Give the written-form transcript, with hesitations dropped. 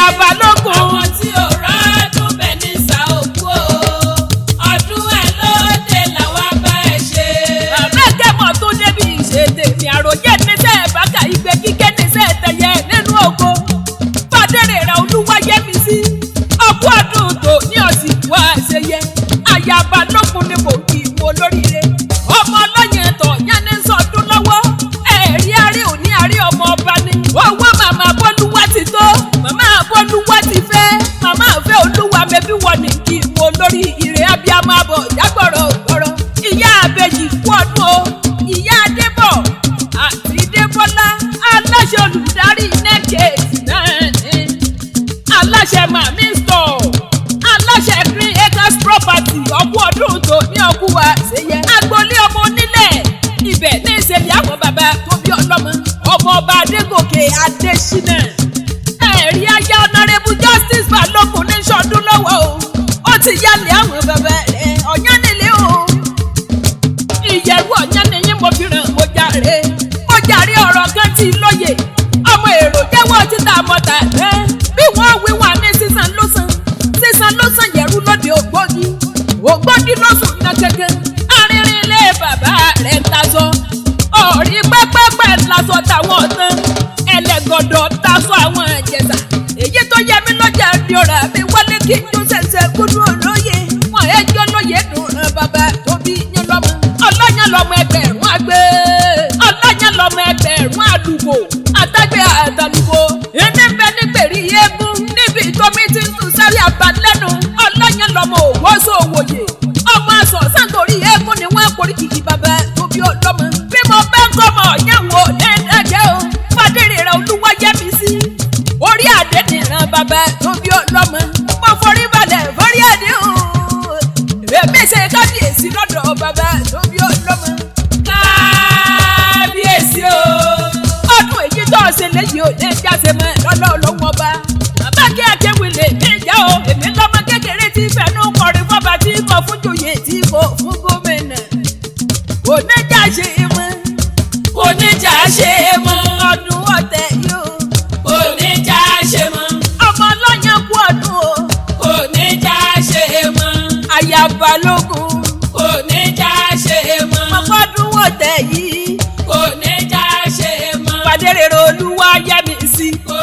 aya Balógun. Àwọn tí ò rọ́dún bẹ̀ ní sàókù o. Ọdún ẹ̀ lóde làwa bá ẹ ṣe. Bàbá kẹ́mọ̀ tó débi ìṣètè ní àròjẹ́ níṣẹ́ ìbákà ìgbé kíkẹ́ níṣẹ́ ìtẹ̀yẹ nínú oko. Fadérè ra Olúwayẹmísí. Ọkú ọdún tó ní ọ̀sìn wá ṣeyẹ. Aya Balógun ni mo kì í wo lóríire. Ọmọ ọlọ́yìn ẹ̀tọ́ yẹn ní sọdún lọ́wọ́. Ẹ̀rí arí òní arí ọmọ ọba ni. Owó màmá Bọ́lúwá ti tó. Màmá Bọ́lúwá ti fẹ́. Màmá fẹ́ Olúwa mẹ́bí wọ ní kí n wo lórí ire abiyamọ abọ̀ jágbọ̀rọ̀ ògbọ̀rọ̀. Ìyá àbẹ̀jì kú ọdún o. Ìyá Adébọ̀ àti Débọ́lá aláṣẹ olùdarí nẹ́ẹ̀kẹ́ẹ̀tì náà ni. Aláṣẹ Màmí Store. Aláṣẹ Green Acres Property ọkú ọdún tó ní ọkú wa ṣeyẹ. Agboolé ọmọ onílẹ̀ ibẹ̀ ní ìṣẹ̀lẹ̀ àwọn bàbá tó bí ọlọ́mọ. Ọmọ ọba Adégòkè Adéṣínà. Ẹ̀rí aya Honorable Justice Balógun ní sọdún lọ́wọ́ o. Ó ti yálẹ̀ àwọn bàbá rẹ̀ ọ̀yán nílé o. Ìyẹ̀rú ọ̀yán nìyí mo fi ràn mo jàre. Mo jàre ọ̀rọ̀ kan tí lóye. Ọmọ èrò jẹ́wọ́ títà mọ́ta rẹ̀. Bí wọ́n wí wà ní sísan lósàn. Sísan lósàn yẹ̀rú lóde ògbógi. Ògbógi lóṣùn náà gẹ́gẹ́. Arìnrìn ilé bàbá rẹ̀ ń tasọ. Ọ̀rí pẹ́pẹ́pẹ́ lasọ táwọn ọ̀tán. Ẹlẹ́gọ̀dọ̀ tasọ àwọn Ìjẹ̀ṣà. Èyí tó yẹ mí lọ́jà ni ọ̀rọ̀ mi wálé kí n tún ṣẹ̀ṣẹ̀ kúndú olóye. Wọ́n ẹjọ́ lóye dùn ràn bàbá tó bí yín lọ́mọ. Ọlọ́yàn lọ́mọ ẹgbẹ̀rún àgbẹ̀. Ọlọ́yàn lọ́mọ ẹgbẹ̀rún àdúgbò. Àtàgbẹ̀ àtàlùkò. Ẹni bẹ nígbèrè eégún. Níbi tómi ti ń tún sáré àbálẹ́nu. Ọlọ́yàn lọ́mọ òwò sòwòye. Ọmọ aṣọ sàǹtorí eégún ni wọ́n porí kìkì bàbá tó bí ọlọ́mọ. Bí mo bá ń kọ́mọ yẹ̀wò ẹ̀ẹ́dẹ́gẹ́ o. Fadérè ra Olúwayẹmísí. Orí adé nìran bàbá tó bí ọlọ́mọ. Mo forí balẹ̀ forí adé o. Èmi ṣe kábíyèsí lọ́dọ̀ bàbá tó bí ọlọ́mọ. Kábíyèsí o. Ọdún èyí tó ṣe léyìí ò ní jáse mọ́ lọ́lọ́lọ́wọ́ ọba. Bàbá kí akéwì lè ní ìjà o. Èmi lọ́mọ kékeré tí fẹnu kọrin fọ́ba tí kò fún joyè tí kò fún gómìnà. Kò ní jà ṣe é mọ́. Kò ní jà ṣe é mọ́. Ọdún ọ̀tẹ̀ yìí o. Kò ní jà ṣe mọ́. Ọmọ ọlọ́yàn kú ọdún o. Kò ní jà ṣe é mọ́. Aya Balógun. Kò ní jà ṣe é mọ́. Ọmọdún ọ̀tẹ̀ yìí. Kò ní jà ṣe é mọ́. Fadérè ra Olúwayẹmísí. Kò